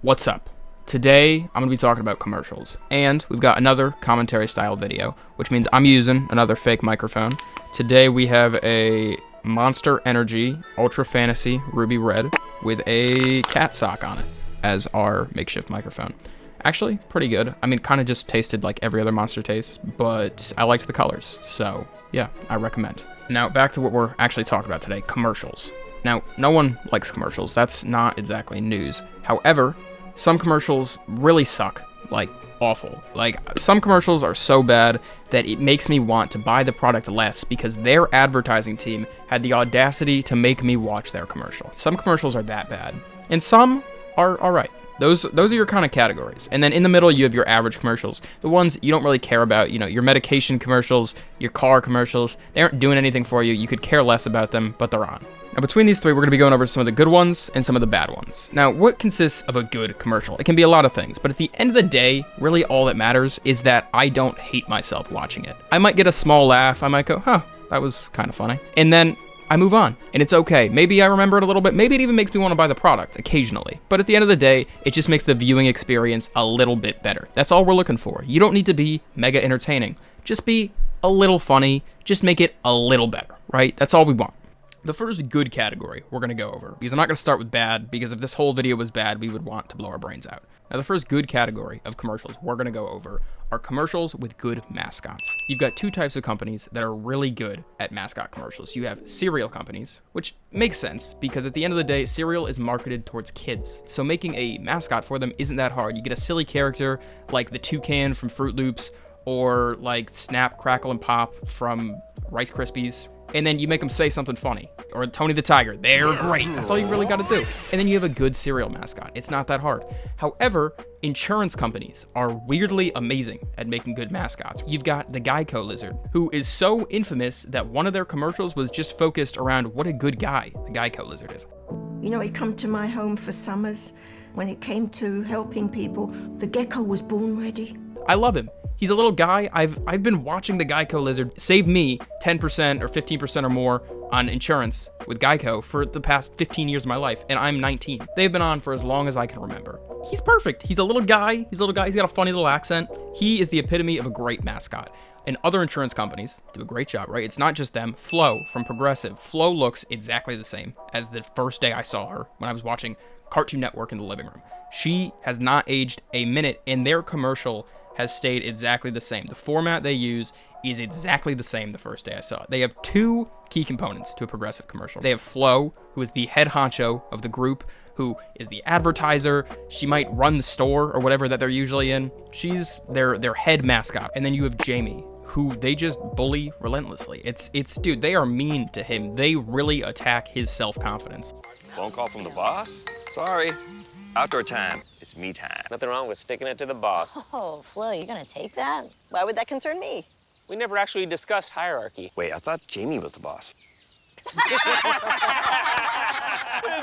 What's up? Today, I'm going to be talking about commercials, and we've got another commentary-style video, which means I'm using another fake microphone. Today, we have a Monster Energy Ultra Fantasy Ruby Red with a cat sock on it as our makeshift microphone. Actually, pretty good. I mean, kind of just tasted like every other Monster taste, but I liked the colors, so yeah, I recommend. Now, back to what we're actually talking about today, commercials. Now, no one likes commercials. That's not exactly news. However, some commercials really suck, like awful. Like, some commercials are so bad that it makes me want to buy the product less because their advertising team had the audacity to make me watch their commercial. Some commercials are that bad, and some are alright. Those are your kind of categories. And then in the middle, you have your average commercials. The ones you don't really care about, you know, your medication commercials, your car commercials. They aren't doing anything for you. You could care less about them, but they're on. Now, between these three, we're going to be going over some of the good ones and some of the bad ones. Now, what consists of a good commercial? It can be a lot of things, but at the end of the day, really all that matters is that I don't hate myself watching it. I might get a small laugh. I might go, huh, that was kind of funny. And then I move on, and it's okay. Maybe I remember it a little bit. Maybe it even makes me want to buy the product occasionally. But at the end of the day, it just makes the viewing experience a little bit better. That's all we're looking for. You don't need to be mega entertaining. Just be a little funny. Just make it a little better, right? That's all we want. The first good category we're going to go over, because I'm not going to start with bad, because if this whole video was bad, we would want to blow our brains out. Now, the first good category of commercials we're going to go over are commercials with good mascots. You've got two types of companies that are really good at mascot commercials. You have cereal companies, which makes sense, because at the end of the day, cereal is marketed towards kids. So making a mascot for them isn't that hard. You get a silly character like the toucan from Fruit Loops, or like Snap, Crackle, and Pop from Rice Krispies, and then you make them say something funny. Or Tony the Tiger. They're great. That's all you really got to do. And then you have a good cereal mascot. It's not that hard. However, insurance companies are weirdly amazing at making good mascots. You've got the Geico lizard, who is so infamous that one of their commercials was just focused around what a good guy the Geico lizard is. You know, he come to my home for summers. When it came to helping people, the gecko was born ready. I love him. He's a little guy. I've been watching the Geico lizard save me 10% or 15% or more on insurance with Geico for the past 15 years of my life, and I'm 19. They've been on for as long as I can remember. He's perfect. He's a little guy. He's got a funny little accent. He is the epitome of a great mascot. And other insurance companies do a great job, right? It's not just them. Flo from Progressive. Flo looks exactly the same as the first day I saw her when I was watching Cartoon Network in the living room. She has not aged a minute, and their commercial has stayed exactly the same. The format they use is exactly the same the first day I saw it. They have two key components to a Progressive commercial. They have Flo, who is the head honcho of the group, who is the advertiser. She might run the store or whatever that they're usually in. She's their head mascot. And then you have Jamie, who they just bully relentlessly. It's dude, they are mean to him. They really attack his self-confidence. Phone call from the boss? Sorry. Outdoor time. It's me time. Nothing wrong with sticking it to the boss. Oh, Flo, you gonna take that? Why would that concern me? We never actually discussed hierarchy. Wait, I thought Jamie was the boss. It's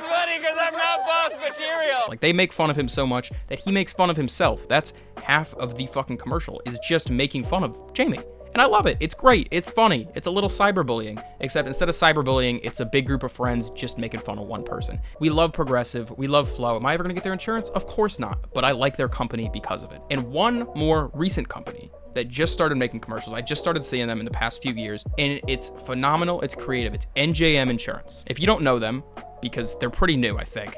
funny because I'm not boss material. Like, they make fun of him so much that he makes fun of himself. That's half of the fucking commercial, is just making fun of Jamie. And I love it. It's great. It's funny. It's a little cyberbullying, except instead of cyberbullying, it's a big group of friends just making fun of one person. We love Progressive. We love Flo. Am I ever going to get their insurance? Of course not. But I like their company because of it. And one more recent company that just started making commercials. I just started seeing them in the past few years, and it's phenomenal. It's creative. It's NJM Insurance. If you don't know them, because they're pretty new, I think,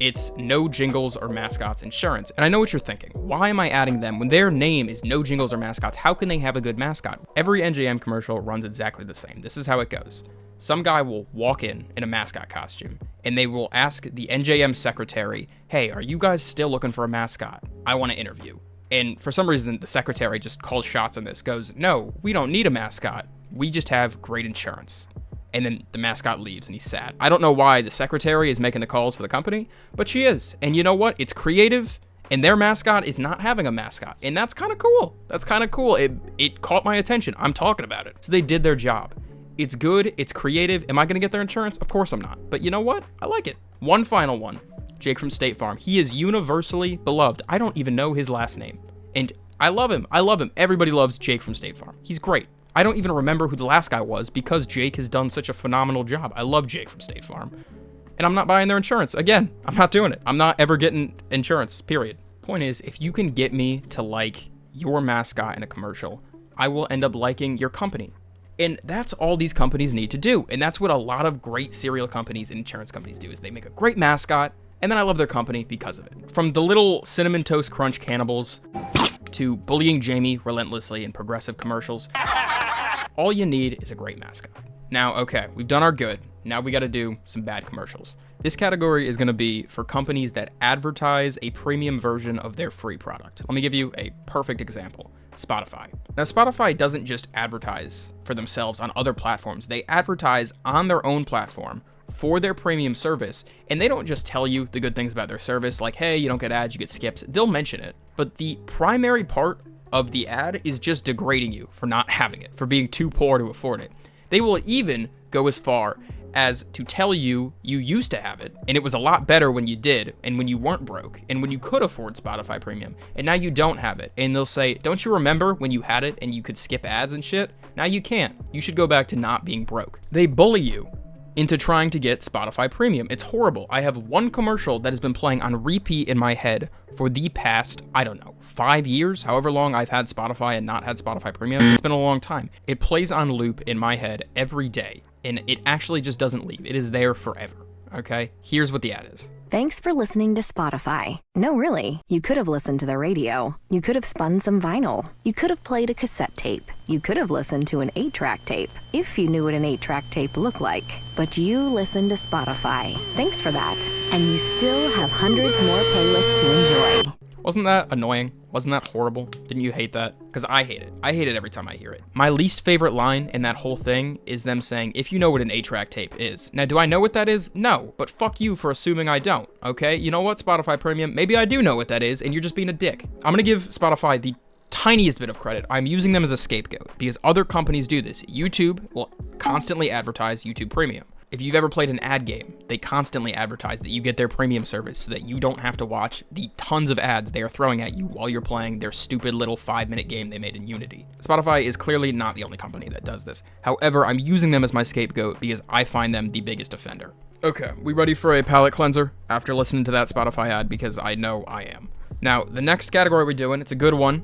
it's No Jingles or Mascots Insurance. And I know what you're thinking. Why am I adding them when their name is No Jingles or Mascots? How can they have a good mascot? Every NJM commercial runs exactly the same. This is how it goes. Some guy will walk in a mascot costume, and they will ask the NJM secretary, hey, are you guys still looking for a mascot? I want to interview. And for some reason, the secretary just calls shots on this, goes, no, we don't need a mascot. We just have great insurance. And then the mascot leaves and he's sad. I don't know why the secretary is making the calls for the company, but she is. And you know what? It's creative, and their mascot is not having a mascot. And that's kind of cool. That's kind of cool. It caught my attention. I'm talking about it. So they did their job. It's good. It's creative. Am I going to get their insurance? Of course I'm not. But you know what? I like it. One final one. Jake from State Farm. He is universally beloved. I don't even know his last name. And I love him. I love him. Everybody loves Jake from State Farm. He's great. I don't even remember who the last guy was because Jake has done such a phenomenal job. I love Jake from State Farm. and I'm not buying their insurance. Again, I'm not doing it. I'm not ever getting insurance, period. Point is, if you can get me to like your mascot in a commercial, I will end up liking your company. And that's all these companies need to do. And that's what a lot of great cereal companies and insurance companies do, is they make a great mascot, and then I love their company because of it. From the little Cinnamon Toast Crunch cannibals to bullying Jamie relentlessly in progressive commercials, all you need is a great mascot. Now, okay, we've done our good. Now we gotta do some bad commercials. This category is gonna be for companies that advertise a premium version of their free product. Let me give you a perfect example. Spotify. Now, Spotify doesn't just advertise for themselves on other platforms. They advertise on their own platform for their premium service, and they don't just tell you the good things about their service, like, hey, you don't get ads, you get skips. They'll mention it, but the primary part of the ad is just degrading you for not having it, for being too poor to afford it. They will even go as far as to tell you you used to have it, and it was a lot better when you did, and when you weren't broke, and when you could afford Spotify Premium, and now you don't have it. And they'll say, don't you remember when you had it and you could skip ads and shit? Now you can't. You should go back to not being broke. They bully you into trying to get Spotify Premium. It's horrible. I have one commercial that has been playing on repeat in my head for the past, I don't know, 5 years, however long I've had Spotify and not had Spotify Premium. It's been a long time. It plays on loop in my head every day, and it actually just doesn't leave. It is there forever, okay? Here's what the ad is. Thanks for listening to Spotify. No, really, you could have listened to the radio. You could have spun some vinyl. You could have played a cassette tape. You could have listened to an 8-track tape, if you knew what an 8-track tape looked like. But you listened to Spotify. Thanks for that. And you still have hundreds more playlists to enjoy. Wasn't that annoying? Wasn't that horrible? Didn't you hate that? Because I hate it. I hate it every time I hear it. My least favorite line in that whole thing is them saying, if you know what an 8-track tape is. Now, do I know what that is? No, but fuck you for assuming I don't, okay? You know what, Spotify Premium? Maybe I do know what that is, and you're just being a dick. I'm gonna give Spotify the tiniest bit of credit. I'm using them as a scapegoat because other companies do this. YouTube will constantly advertise YouTube Premium. If you've ever played an ad game, they constantly advertise that you get their premium service so that you don't have to watch the tons of ads they are throwing at you while you're playing their stupid little 5-minute game they made in Unity. Spotify is clearly not the only company that does this. However, I'm using them as my scapegoat because I find them the biggest offender. Okay, we ready for a palate cleanser after listening to that Spotify ad? Because I know I am. Now, the next category we're doing, it's a good one,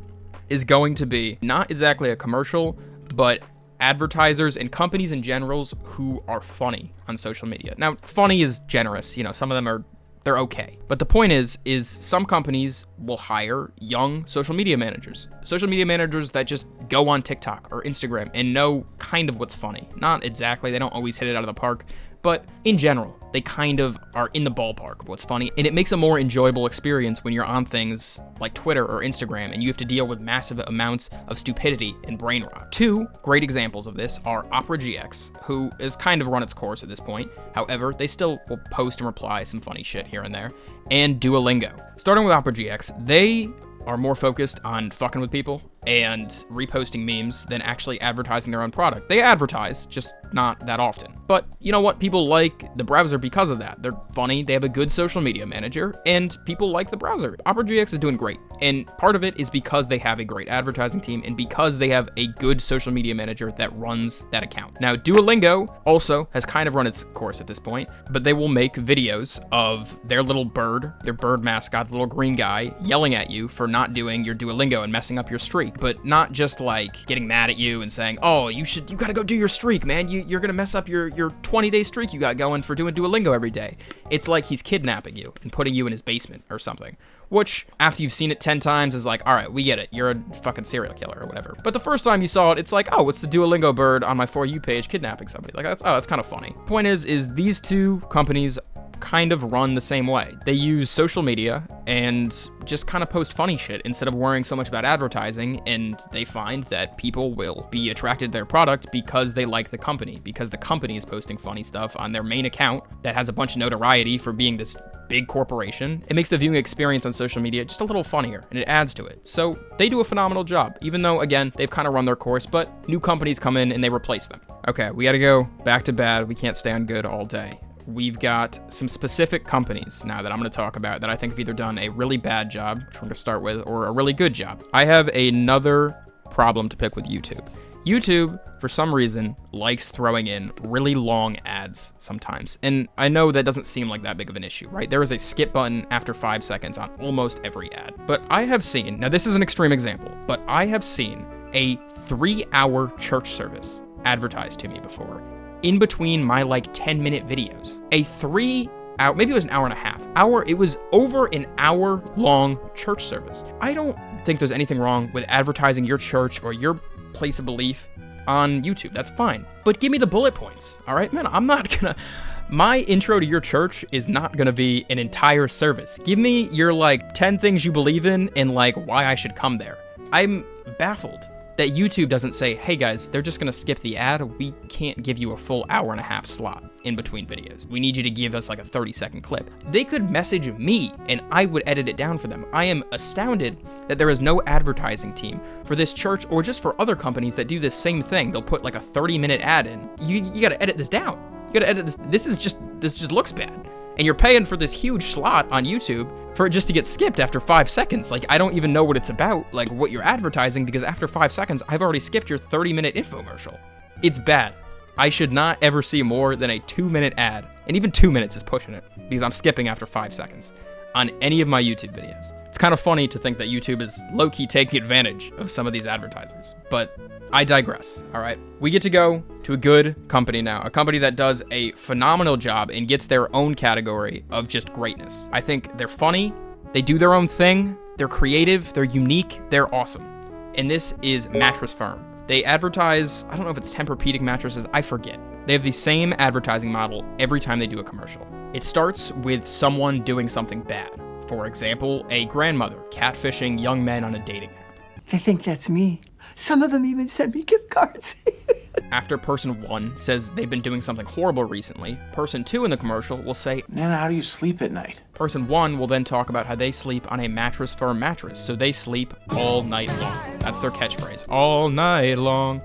is going to be not exactly a commercial, but advertisers and companies in general who are funny on social media. Now, funny is generous. You know, some of them they're okay. But the point is some companies will hire young social media managers. Social media managers that just go on TikTok or Instagram and know kind of what's funny. Not exactly, they don't always hit it out of the park, but in general, they kind of are in the ballpark of what's funny, and it makes a more enjoyable experience when you're on things like Twitter or Instagram and you have to deal with massive amounts of stupidity and brain rot. Two great examples of this are Opera GX, who has kind of run its course at this point. However, they still will post and reply some funny shit here and there, and Duolingo. Starting with Opera GX, they are more focused on fucking with people and reposting memes than actually advertising their own product. They advertise, just not that often. But you know what? People like the browser because of that. They're funny, they have a good social media manager, and people like the browser. Opera GX is doing great, and part of it is because they have a great advertising team and because they have a good social media manager that runs that account. Now, Duolingo also has kind of run its course at this point, but they will make videos of their little bird, their bird mascot, the little green guy, yelling at you for not doing your Duolingo and messing up your streak. But not just like getting mad at you and saying, oh, you gotta go do your streak, man. You're gonna mess up your 20-day streak you got going for doing Duolingo every day. It's like he's kidnapping you and putting you in his basement or something. Which, after you've seen it 10 times, is like, all right, we get it. You're a fucking serial killer or whatever. But the first time you saw it, it's like, oh, it's the Duolingo bird on my For You page kidnapping somebody. Like, that's kind of funny. Point is these two companies kind of run the same way. They use social media and just kind of post funny shit instead of worrying so much about advertising, and they find that people will be attracted to their product because they like the company, because the company is posting funny stuff on their main account that has a bunch of notoriety for being this big corporation. It makes the viewing experience on social media just a little funnier, and it adds to it. So they do a phenomenal job, even though, again, they've kind of run their course, but new companies come in and they replace them. Okay, we gotta go back to bad. We can't stay on good all day. We've got some specific companies now that I'm going to talk about that I think have either done a really bad job, which we're going to start with, or a really good job. I have another problem to pick with YouTube. YouTube, for some reason, likes throwing in really long ads sometimes. And I know that doesn't seem like that big of an issue, right? There is a skip button after 5 seconds on almost every ad. But I have seen, now this is an extreme example, but I have seen a 3-hour church service advertised to me before, in between my like 10-minute videos. A 3-hour, maybe it was an hour and a half. It was over an hour-long church service. I don't think there's anything wrong with advertising your church or your place of belief on YouTube. That's fine. But give me the bullet points, all right? Man, I'm not gonna... My intro to your church is not gonna be an entire service. Give me your like 10 things you believe in and like why I should come there. I'm baffled that YouTube doesn't say, hey guys, they're just gonna skip the ad. We can't give you a full hour-and-a-half slot in between videos. We need you to give us like a 30-second clip. They could message me and I would edit it down for them. I am astounded that there is no advertising team for this church or just for other companies that do this same thing. They'll put like a 30-minute ad in. You gotta edit this down. You gotta edit this. This just looks bad. And you're paying for this huge slot on YouTube for it just to get skipped after 5 seconds. Like, I don't even know what it's about, like what you're advertising, because after 5 seconds, I've already skipped your 30-minute infomercial. It's bad. I should not ever see more than a 2-minute ad, and even 2 minutes is pushing it, because I'm skipping after 5 seconds on any of my YouTube videos. It's kind of funny to think that YouTube is low-key taking advantage of some of these advertisers, but I digress, all right? We get to go to a good company now, a company that does a phenomenal job and gets their own category of just greatness. I think they're funny, they do their own thing, they're creative, they're unique, they're awesome. And this is Mattress Firm. They advertise, I don't know if it's Tempur-Pedic mattresses, I forget. They have the same advertising model every time they do a commercial. It starts with someone doing something bad. For example, a grandmother catfishing young men on a dating app. They think that's me. Some of them even send me gift cards. After person 1 says they've been doing something horrible recently, person 2 in the commercial will say, Nana, how do you sleep at night? Person 1 will then talk about how they sleep on a Mattress Firm mattress, so they sleep all night long. That's their catchphrase, all night long.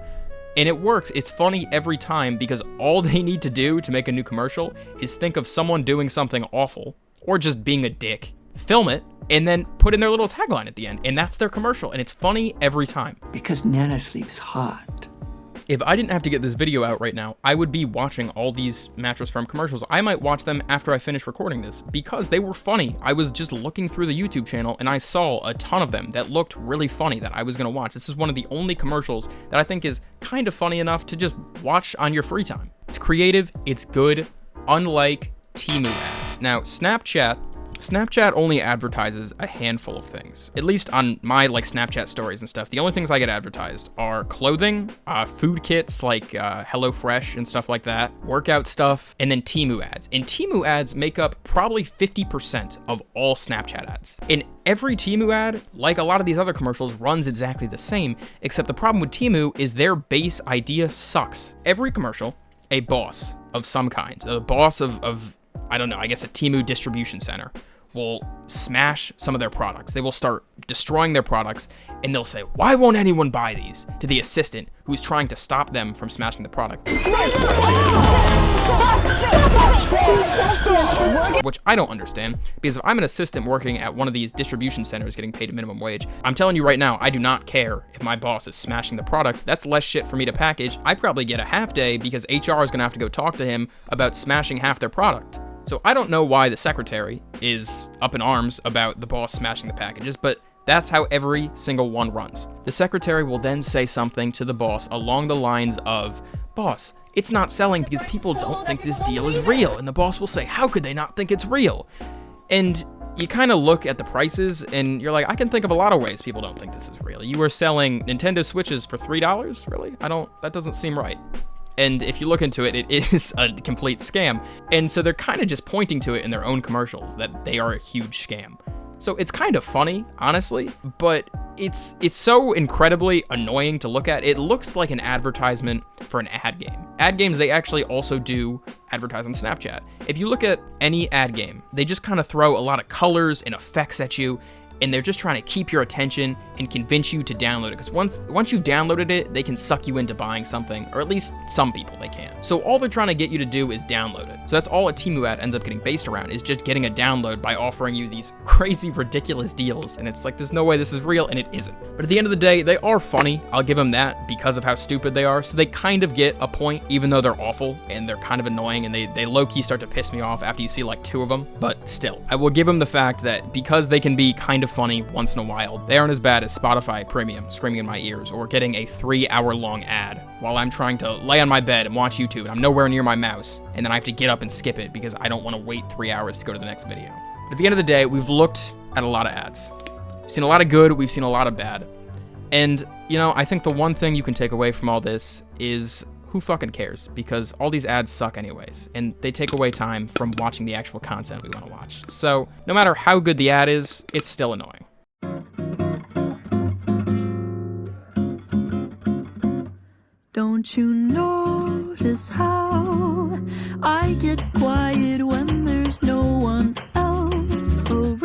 And it works. It's funny every time because all they need to do to make a new commercial is think of someone doing something awful or just being a dick, film it, and then put in their little tagline at the end, and that's their commercial, and it's funny every time. Because Nana sleeps hot. If I didn't have to get this video out right now, I would be watching all these Mattress Firm commercials. I might watch them after I finish recording this because they were funny. I was just looking through the YouTube channel and I saw a ton of them that looked really funny that I was gonna watch. This is one of the only commercials that I think is kind of funny enough to just watch on your free time. It's creative, it's good, unlike Temu ads. Now, Snapchat only advertises a handful of things. At least on my like Snapchat stories and stuff, the only things I get advertised are clothing, food kits like HelloFresh and stuff like that, workout stuff, and then Temu ads. And Temu ads make up probably 50% of all Snapchat ads. And every Temu ad, like a lot of these other commercials, runs exactly the same, except the problem with Temu is their base idea sucks. Every commercial, a boss of some kind, a boss of I don't know, I guess a Temu distribution center, will smash some of their products. They will start destroying their products, and they'll say, why won't anyone buy these? To the assistant who's trying to stop them from smashing the product. Which I don't understand, because if I'm an assistant working at one of these distribution centers getting paid a minimum wage, I'm telling you right now, I do not care if my boss is smashing the products. That's less shit for me to package. I probably get a half day because HR is gonna have to go talk to him about smashing half their product. So I don't know why the secretary is up in arms about the boss smashing the packages, but that's how every single one runs. The secretary will then say something to the boss along the lines of, boss, it's not selling because people don't think this deal is real. And the boss will say, how could they not think it's real? And you kind of look at the prices and you're like, I can think of a lot of ways people don't think this is real. You are selling Nintendo Switches for $3? Really? That doesn't seem right. And if you look into it, it is a complete scam. And so they're kind of just pointing to it in their own commercials that they are a huge scam. So it's kind of funny, honestly, but it's so incredibly annoying to look at. It looks like an advertisement for an ad game. Ad games, they actually also do advertise on Snapchat. If you look at any ad game, they just kind of throw a lot of colors and effects at you, and they're just trying to keep your attention and convince you to download it, because once you've downloaded it, they can suck you into buying something, or at least some people they can. So all they're trying to get you to do is download it. So that's all a Temu ad ends up getting based around, is just getting a download by offering you these crazy, ridiculous deals, and it's like, there's no way this is real, and it isn't. But at the end of the day, they are funny. I'll give them that because of how stupid they are, so they kind of get a point, even though they're awful, and they're kind of annoying, and they low-key start to piss me off after you see like 2 of them. But still, I will give them the fact that because they can be kind of funny once in a while, they aren't as bad as Spotify Premium screaming in my ears, or getting a 3-hour-long ad while I'm trying to lay on my bed and watch YouTube, and I'm nowhere near my mouse, and then I have to get up and skip it because I don't want to wait 3 hours to go to the next video. But at the end of the day, we've looked at a lot of ads. We've seen a lot of good, we've seen a lot of bad. And, you know, I think the one thing you can take away from all this is who fucking cares? Because all these ads suck anyways, and they take away time from watching the actual content we want to watch. So, no matter how good the ad is, it's still annoying. Don't you notice how I get quiet when there's no one else around?